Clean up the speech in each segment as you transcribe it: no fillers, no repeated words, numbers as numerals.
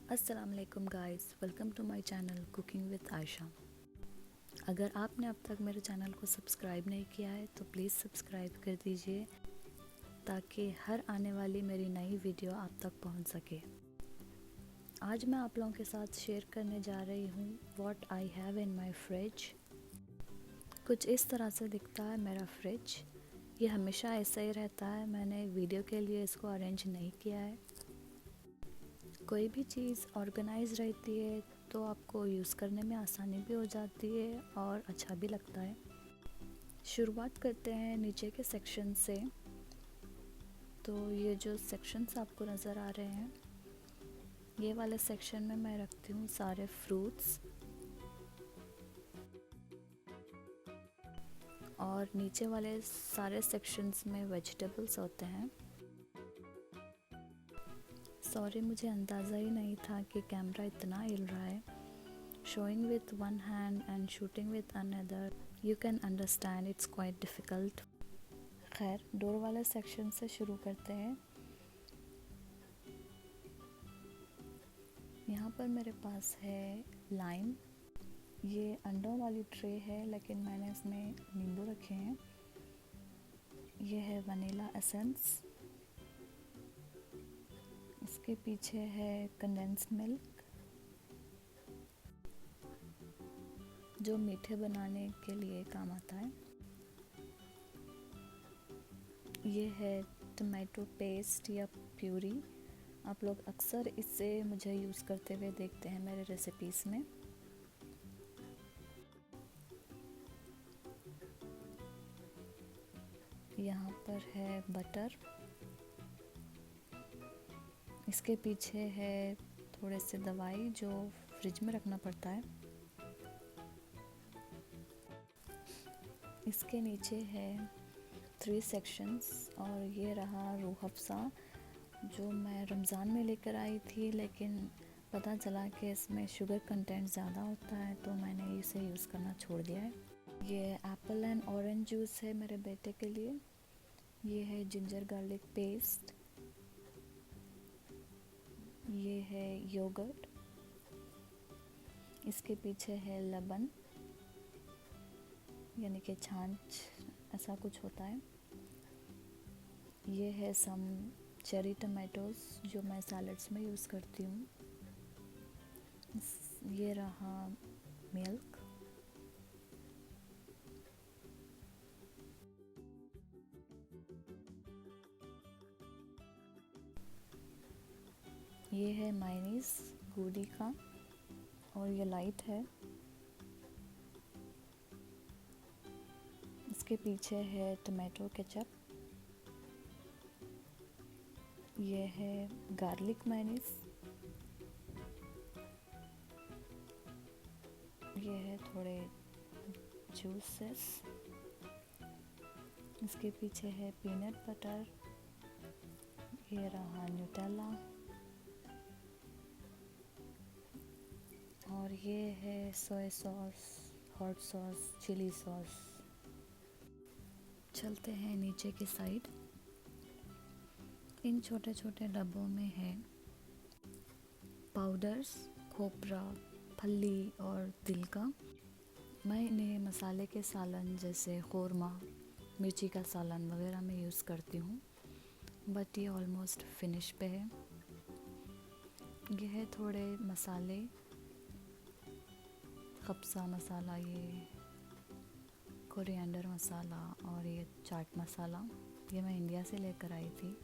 अस्सलाम वालेकुम guys, welcome to my channel cooking with Ayesha. अगर आपने अब तक मेरे चैनल को सब्सक्राइब नहीं किया है तो प्लीज़ सब्सक्राइब कर दीजिए ताकि हर आने वाली मेरी नई वीडियो आप तक पहुंच सके। आज मैं आप लोगों के साथ शेयर करने जा रही हूँ what I have in my fridge. कुछ इस तरह से दिखता है मेरा फ्रिज। ये हमेशा ऐसा ही रहता है, मैंने वीडियो के लिए इसको अरेंज नहीं किया है। कोई भी चीज़ ऑर्गेनाइज रहती है तो आपको यूज़ करने में आसानी भी हो जाती है और अच्छा भी लगता है। शुरुआत करते हैं नीचे के सेक्शन से। तो ये जो सेक्शंस आपको नज़र आ रहे हैं, ये वाले सेक्शन में मैं रखती हूँ सारे फ्रूट्स, और नीचे वाले सारे सेक्शंस में वेजिटेबल्स होते हैं। सॉरी, मुझे अंदाज़ा ही नहीं था कि कैमरा इतना हिल रहा है। Showing with one hand and shooting with another, you can understand it's quite difficult. खैर, डोर वाले सेक्शन से शुरू करते हैं। यहाँ पर मेरे पास है लाइम। ये अंडों वाली ट्रे है लेकिन मैंने इसमें नींबू रखे हैं। ये है वनीला एसेंस। इसके पीछे है कंडेंस्ड मिल्क, जो मीठे बनाने के लिए काम आता है। ये है टमाटो पेस्ट या प्यूरी। आप लोग अक्सर इससे मुझे यूज़ करते हुए देखते हैं मेरे रेसिपीज़ में। यहाँ पर है बटर। इसके पीछे है थोड़े से दवाई जो फ्रिज में रखना पड़ता है। इसके नीचे है 3 सेक्शंस, और ये रहा रूह अफ़ज़ा जो मैं रमज़ान में लेकर आई थी, लेकिन पता चला कि इसमें शुगर कंटेंट ज़्यादा होता है तो मैंने इसे यूज़ करना छोड़ दिया है। ये एप्पल एंड ऑरेंज जूस है मेरे बेटे के लिए। ये है जिंजर गार्लिक पेस्ट। ये है योगर्ट। इसके पीछे है लबन, यानी कि छाछ, ऐसा कुछ होता है। ये है सम चेरी टमाटोज़ जो मैं सैलड्स में यूज़ करती हूँ। ये रहा मिल्क। ये है मायोनीज़ गूडी का, और ये लाइट है। इसके पीछे है टमाटो केचप। ये है गार्लिक मायोनीज़। ये है थोड़े जूसेस। इसके पीछे है पीनट बटर। ये रहा न्यूटेला, और ये है soya sauce, hot sauce, chilli sauce. चलते हैं नीचे की साइड। इन छोटे छोटे डब्बों में है पाउडर्स, खोपरा, फली और तिल का। मैं इन्हें मसाले के सालन जैसे क़ोरमा, मिर्ची का सालन वगैरह में यूज़ करती हूँ, बट ये ऑलमोस्ट फिनिश पे है। ये है थोड़े मसाले, कब्सा मसाला, ये कोरिएंडर मसाला, और ये चाट मसाला। ये मैं इंडिया से लेकर आई थी।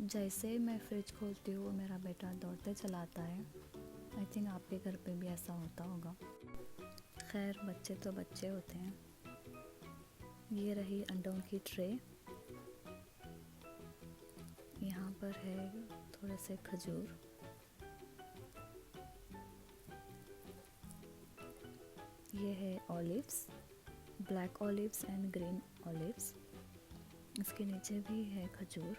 जैसे मैं फ्रिज खोलती हूँ मेरा बेटा दौड़ते चला आता है। आई थिंक आपके घर पे भी ऐसा होता होगा। खैर, बच्चे तो बच्चे होते हैं। ये रही अंडों की ट्रे। यहाँ पर है थोड़े से खजूर। ये है olives, black olives and green olives. इसके नीचे भी है खजूर।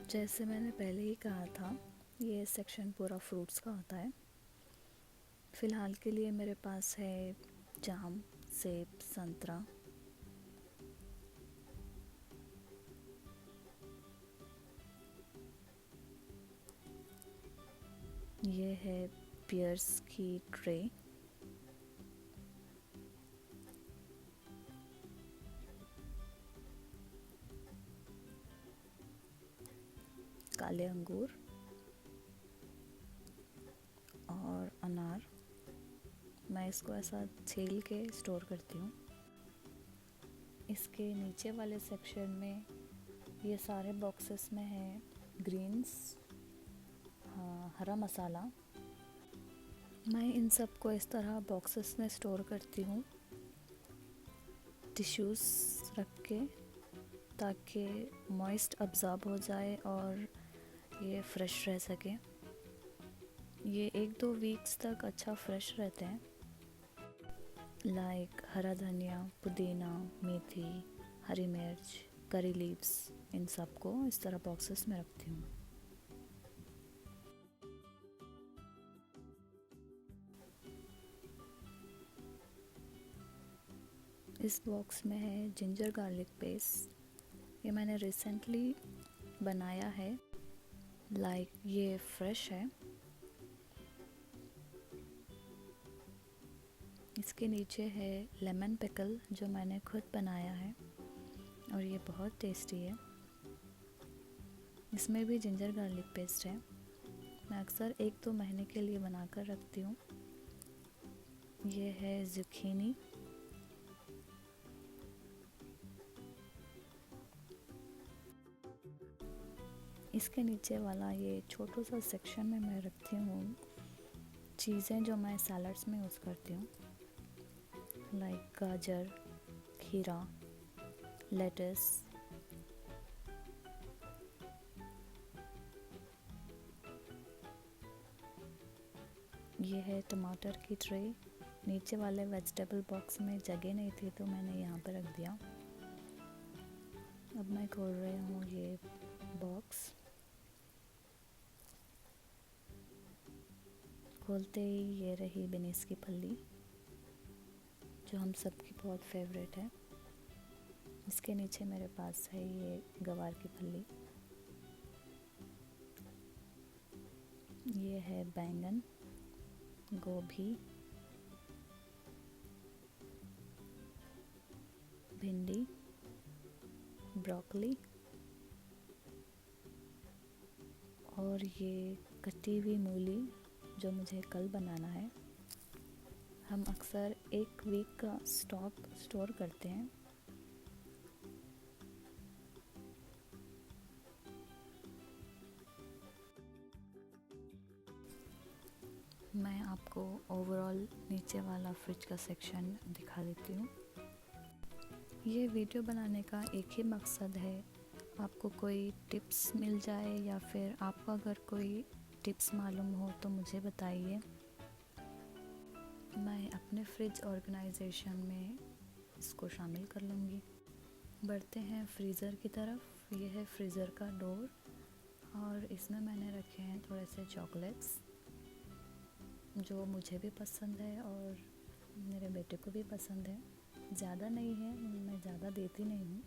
जैसे मैंने पहले ही कहा था, ये सेक्शन पूरा फ्रूट्स का होता है। फ़िलहाल के लिए मेरे पास है जाम, सेब, संतरा। ये है पियर्स की ट्रे। काले अंगूर और अनार। मैं इसको ऐसा छील के स्टोर करती हूँ। इसके नीचे वाले सेक्शन में ये सारे बॉक्सेस में है ग्रीन्स, हरा मसाला। मैं इन सब को इस तरह बॉक्सेस में स्टोर करती हूँ टिश्यूज़ रख के, ताकि मॉइस्ट अब्ज़ॉर्ब हो जाए और ये फ्रेश रह सके। ये 1-2 वीक्स तक अच्छा फ्रेश रहते हैं। लाइक हरा धनिया, पुदीना, मेथी, हरी मिर्च, करी लीव्स, इन सब को इस तरह बॉक्सेस में रखती हूँ। इस बॉक्स में है जिंजर गार्लिक पेस्ट। ये मैंने रिसेंटली बनाया है, लाइक ये फ्रेश है। इसके नीचे है लेमन पिकल जो मैंने खुद बनाया है और ये बहुत टेस्टी है। इसमें भी जिंजर गार्लिक पेस्ट है। मैं अक्सर 1-2 महीने के लिए बनाकर रखती हूँ। ये है ज़ुकीनी। इसके नीचे वाला ये छोटा सा सेक्शन में मैं रखती हूँ चीज़ें जो मैं सैलड्स में यूज़ करती हूँ, लाइक गाजर, खीरा, लेटस। ये है टमाटर की ट्रे। नीचे वाले वेजिटेबल बॉक्स में जगह नहीं थी तो मैंने यहाँ पर रख दिया। अब मैं खोल रही हूँ ये बॉक्स। खोलते ही ये रही बीन्स की फली जो हम सबकी बहुत फेवरेट है। इसके नीचे मेरे पास है ये गवार की फली। ये है बैंगन, गोभी, भिंडी, ब्रोकली और ये कटी हुई मूली जो मुझे कल बनाना है। हम अक्सर 1 वीक का स्टॉक स्टोर करते हैं। मैं आपको ओवरऑल नीचे वाला फ्रिज का सेक्शन दिखा देती हूँ। ये वीडियो बनाने का एक ही मकसद है, आपको कोई टिप्स मिल जाए या फिर आपको अगर कोई टिप्स मालूम हो तो मुझे बताइए। मैं अपने फ्रिज ऑर्गेनाइजेशन में इसको शामिल कर लूँगी। बढ़ते हैं फ्रीज़र की तरफ। ये है फ्रीज़र का डोर और इसमें मैंने रखे हैं थोड़े से चॉकलेट्स जो मुझे भी पसंद है और मेरे बेटे को भी पसंद है। ज़्यादा नहीं है, मैं ज़्यादा देती नहीं हूँ।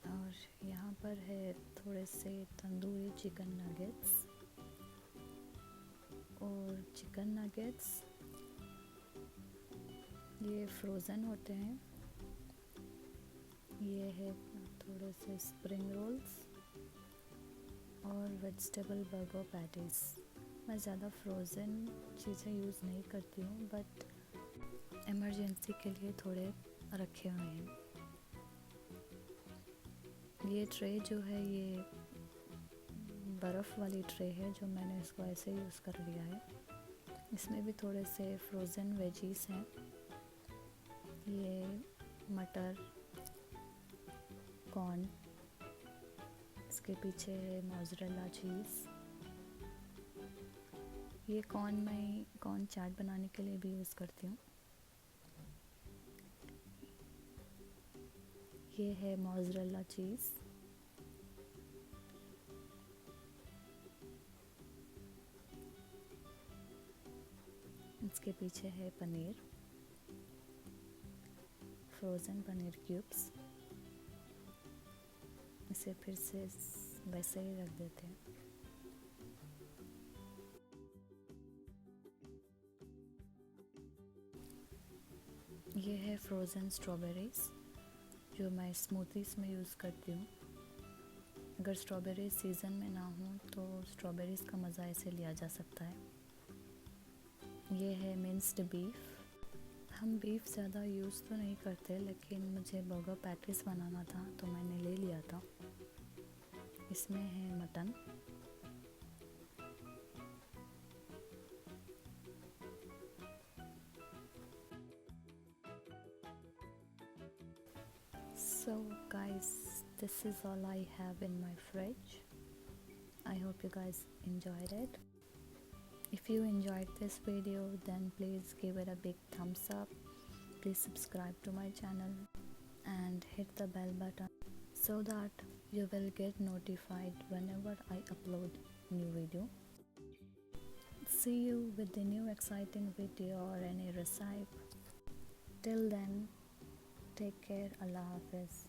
और यहाँ पर है थोड़े से तंदूरी चिकन नगेट्स और चिकन नगेट्स ये फ्रोज़न होते हैं। ये है थोड़े से स्प्रिंग रोल्स और वेजिटेबल बर्गर पैटीज़। मैं ज़्यादा फ्रोज़न चीज़ें यूज़ नहीं करती हूँ, बट इमरजेंसी के लिए थोड़े रखे हुए हैं। ये ट्रे जो है ये बर्फ़ वाली ट्रे है जो मैंने इसको ऐसे यूज़ कर लिया है। इसमें भी थोड़े से फ्रोज़न वेजीज हैं। ये मटर, कॉर्न, इसके पीछे है मोज़रेला चीज़। ये कॉर्न मैं कॉर्न चाट बनाने के लिए भी यूज़ करती हूँ। ये है मोज़रेला चीज़। इसके पीछे है पनीर, फ्रोज़न पनीर क्यूब्स। इसे फिर से वैसे ही रख देते हैं। ये है फ्रोज़न स्ट्रॉबेरीज़ जो मैं स्मूथीज़ में यूज़ करती हूँ। अगर स्ट्रॉबेरीज सीज़न में ना हो तो स्ट्रॉबेरीज़ का मज़ा ऐसे लिया जा सकता है। ये है मिन्स्ड बीफ। हम बीफ ज़्यादा यूज़ तो नहीं करते, लेकिन मुझे बर्गर पैटीज बनाना था तो मैंने ले लिया था। इसमें है mutton, So guys, this is all I have in my fridge. I hope you guys enjoyed it. If you enjoyed this video, then please give it a big thumbs up. Please subscribe to my channel and hit the bell button so that you will get notified whenever I upload new video. See you with the new exciting video or any recipe. Till then, take care. Allah Hafiz.